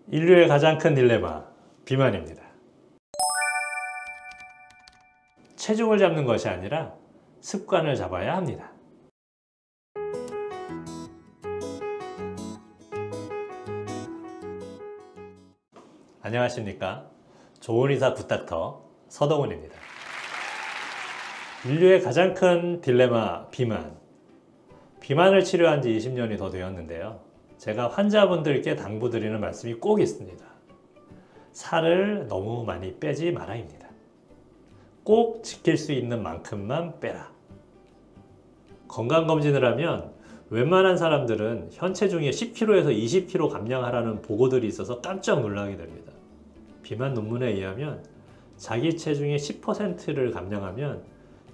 인류의 가장 큰 딜레마, 비만입니다. 체중을 잡는 것이 아니라 습관을 잡아야 합니다. 안녕하십니까? 좋은 의사 굿닥터 서동훈입니다. 인류의 가장 큰 딜레마, 비만. 비만을 치료한 지 20년이 더 되었는데요. 제가 환자분들께 당부드리는 말씀이 꼭 있습니다. 살을 너무 많이 빼지 말아입니다. 꼭 지킬 수 있는 만큼만 빼라. 건강검진을 하면 웬만한 사람들은 현 체중의 10kg에서 20kg 감량하라는 보고들이 있어서 깜짝 놀라게 됩니다. 비만 논문에 의하면 자기 체중의 10%를 감량하면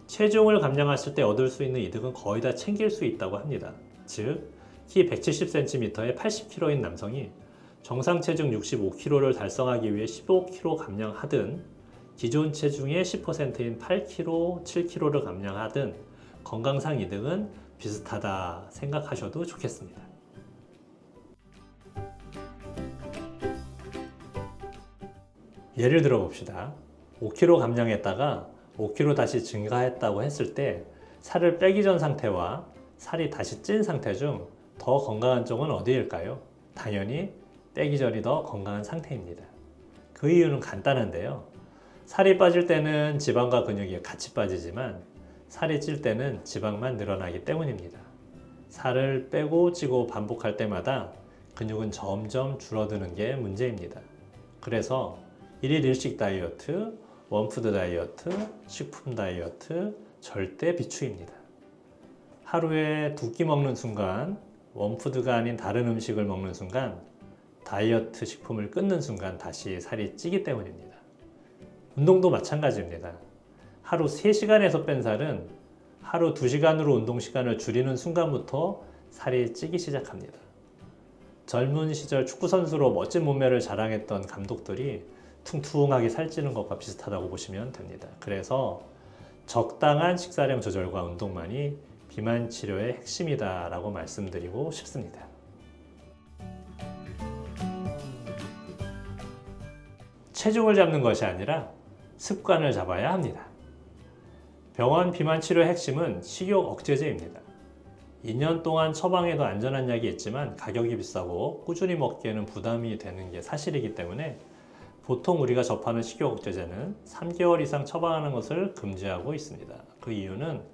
체중을 감량했을 때 얻을 수 있는 이득은 거의 다 챙길 수 있다고 합니다. 즉, 키 170cm에 80kg인 남성이 정상 체중 65kg를 달성하기 위해 15kg 감량하든 기존 체중의 10%인 8kg, 7kg를 감량하든 건강상 이득은 비슷하다 생각하셔도 좋겠습니다. 예를 들어 봅시다. 5kg 감량했다가 5kg 다시 증가했다고 했을 때 살을 빼기 전 상태와 살이 다시 찐 상태 중 더 건강한 쪽은 어디일까요? 당연히 빼기 전이 더 건강한 상태입니다. 그 이유는 간단한데요. 살이 빠질 때는 지방과 근육이 같이 빠지지만 살이 찔 때는 지방만 늘어나기 때문입니다. 살을 빼고 찌고 반복할 때마다 근육은 점점 줄어드는 게 문제입니다. 그래서 1일 1식 다이어트, 원푸드 다이어트, 식품 다이어트 절대 비추입니다. 하루에 2끼 먹는 순간, 원푸드가 아닌 다른 음식을 먹는 순간, 다이어트 식품을 끊는 순간 다시 살이 찌기 때문입니다. 운동도 마찬가지입니다. 하루 3시간에서 뺀 살은 하루 2시간으로 운동 시간을 줄이는 순간부터 살이 찌기 시작합니다. 젊은 시절 축구선수로 멋진 몸매를 자랑했던 감독들이 퉁퉁하게 살찌는 것과 비슷하다고 보시면 됩니다. 그래서 적당한 식사량 조절과 운동만이 비만 치료의 핵심이다 라고 말씀드리고 싶습니다. 체중을 잡는 것이 아니라 습관을 잡아야 합니다. 병원 비만 치료의 핵심은 식욕 억제제입니다. 2년 동안 처방해도 안전한 약이 있지만 가격이 비싸고 꾸준히 먹기에는 부담이 되는 게 사실이기 때문에 보통 우리가 접하는 식욕 억제제는 3개월 이상 처방하는 것을 금지하고 있습니다. 그 이유는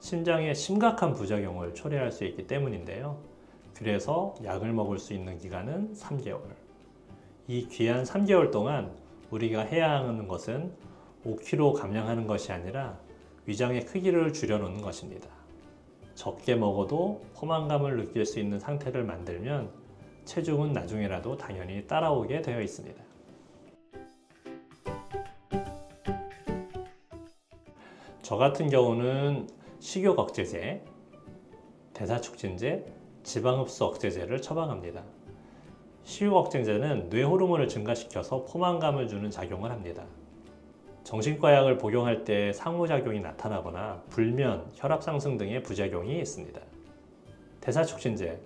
심장에 심각한 부작용을 초래할 수 있기 때문인데요. 그래서 약을 먹을 수 있는 기간은 3개월. 이 귀한 3개월 동안 우리가 해야 하는 것은 5kg 감량하는 것이 아니라 위장의 크기를 줄여놓는 것입니다. 적게 먹어도 포만감을 느낄 수 있는 상태를 만들면 체중은 나중에라도 당연히 따라오게 되어 있습니다. 저 같은 경우는 식욕 억제제, 대사촉진제, 지방흡수 억제제를 처방합니다. 식욕 억제제는 뇌 호르몬을 증가시켜서 포만감을 주는 작용을 합니다. 정신과 약을 복용할 때 상호작용이 나타나거나 불면, 혈압 상승 등의 부작용이 있습니다. 대사촉진제,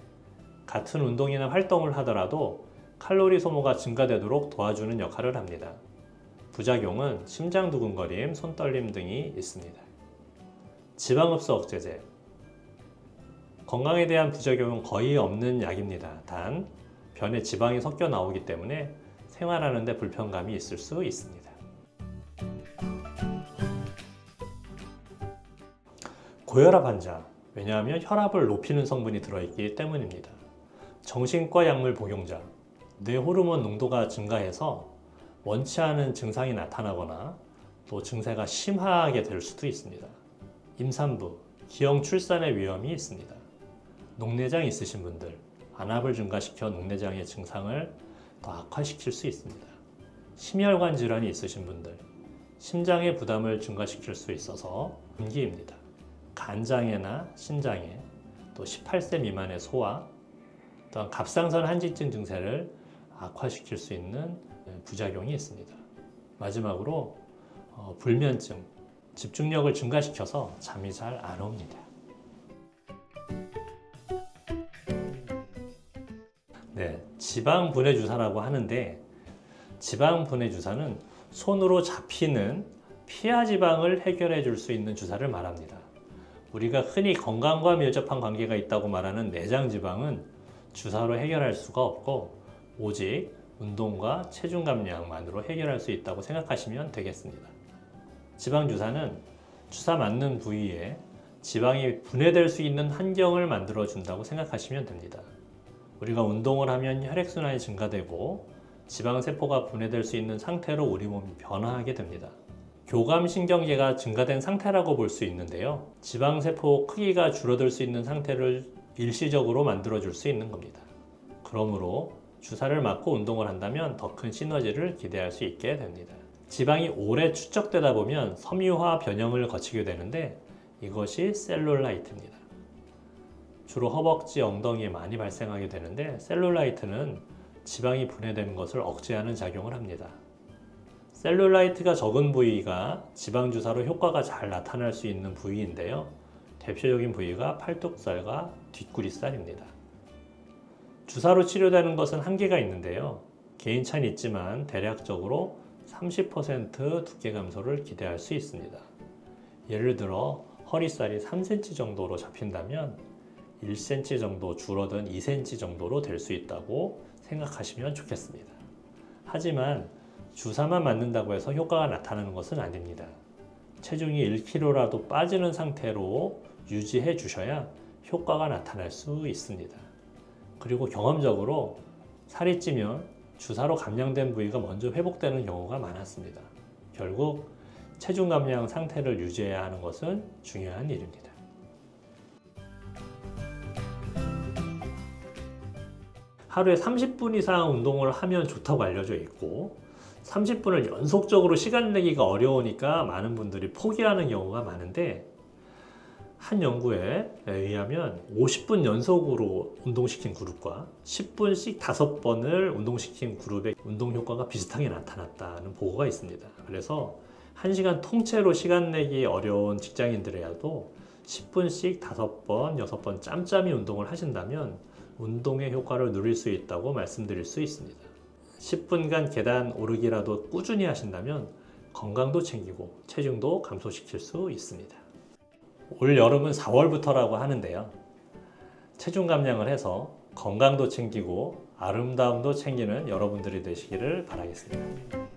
같은 운동이나 활동을 하더라도 칼로리 소모가 증가되도록 도와주는 역할을 합니다. 부작용은 심장 두근거림, 손떨림 등이 있습니다. 지방흡수 억제제, 건강에 대한 부작용은 거의 없는 약입니다. 단, 변에 지방이 섞여 나오기 때문에 생활하는 데 불편감이 있을 수 있습니다. 고혈압 환자, 왜냐하면 혈압을 높이는 성분이 들어있기 때문입니다. 정신과 약물 복용자, 뇌 호르몬 농도가 증가해서 원치 않은 증상이 나타나거나 또 증세가 심하게 될 수도 있습니다. 임산부, 기형 출산의 위험이 있습니다. 녹내장 있으신 분들, 안압을 증가시켜 녹내장의 증상을 더 악화시킬 수 있습니다. 심혈관 질환이 있으신 분들, 심장의 부담을 증가시킬 수 있어서 금기입니다. 간장애나 신장애, 또 18세 미만의 소아, 또한 갑상선 한지증 증세를 악화시킬 수 있는 부작용이 있습니다. 마지막으로 불면증, 집중력을 증가시켜서 잠이 잘 안 옵니다. 네, 지방 분해 주사라고 하는데, 지방 분해 주사는 손으로 잡히는 피하 지방을 해결해 줄 수 있는 주사를 말합니다. 우리가 흔히 건강과 밀접한 관계가 있다고 말하는 내장 지방은 주사로 해결할 수가 없고, 오직 운동과 체중 감량만으로 해결할 수 있다고 생각하시면 되겠습니다. 지방 주사는 주사 맞는 부위에 지방이 분해될 수 있는 환경을 만들어 준다고 생각하시면 됩니다. 우리가 운동을 하면 혈액순환이 증가되고 지방세포가 분해될 수 있는 상태로 우리 몸이 변화하게 됩니다. 교감신경계가 증가된 상태라고 볼 수 있는데요. 지방세포 크기가 줄어들 수 있는 상태를 일시적으로 만들어줄 수 있는 겁니다. 그러므로 주사를 맞고 운동을 한다면 더 큰 시너지를 기대할 수 있게 됩니다. 지방이 오래 축적되다 보면 섬유화 변형을 거치게 되는데, 이것이 셀룰라이트입니다. 주로 허벅지, 엉덩이에 많이 발생하게 되는데, 셀룰라이트는 지방이 분해되는 것을 억제하는 작용을 합니다. 셀룰라이트가 적은 부위가 지방주사로 효과가 잘 나타날 수 있는 부위인데요. 대표적인 부위가 팔뚝살과 뒷구리살입니다. 주사로 치료되는 것은 한계가 있는데요. 개인 차이는 있지만 대략적으로 30% 두께 감소를 기대할 수 있습니다. 예를 들어 허리살이 3cm 정도로 잡힌다면 1cm 정도 줄어든 2cm 정도로 될 수 있다고 생각하시면 좋겠습니다. 하지만 주사만 맞는다고 해서 효과가 나타나는 것은 아닙니다. 체중이 1kg라도 빠지는 상태로 유지해 주셔야 효과가 나타날 수 있습니다. 그리고 경험적으로 살이 찌면 주사로 감량된 부위가 먼저 회복되는 경우가 많았습니다. 결국 체중 감량 상태를 유지해야 하는 것은 중요한 일입니다. 하루에 30분 이상 운동을 하면 좋다고 알려져 있고, 30분을 연속적으로 시간 내기가 어려우니까 많은 분들이 포기하는 경우가 많은데, 한 연구에 의하면 50분 연속으로 운동시킨 그룹과 10분씩 5번을 운동시킨 그룹의 운동 효과가 비슷하게 나타났다는 보고가 있습니다. 그래서 1시간 통째로 시간 내기 어려운 직장인들이라도 10분씩 5번, 6번 짬짬이 운동을 하신다면 운동의 효과를 누릴 수 있다고 말씀드릴 수 있습니다. 10분간 계단 오르기라도 꾸준히 하신다면 건강도 챙기고 체중도 감소시킬 수 있습니다. 올 여름은 4월부터라고 하는데요. 체중 감량을 해서 건강도 챙기고 아름다움도 챙기는 여러분들이 되시기를 바라겠습니다.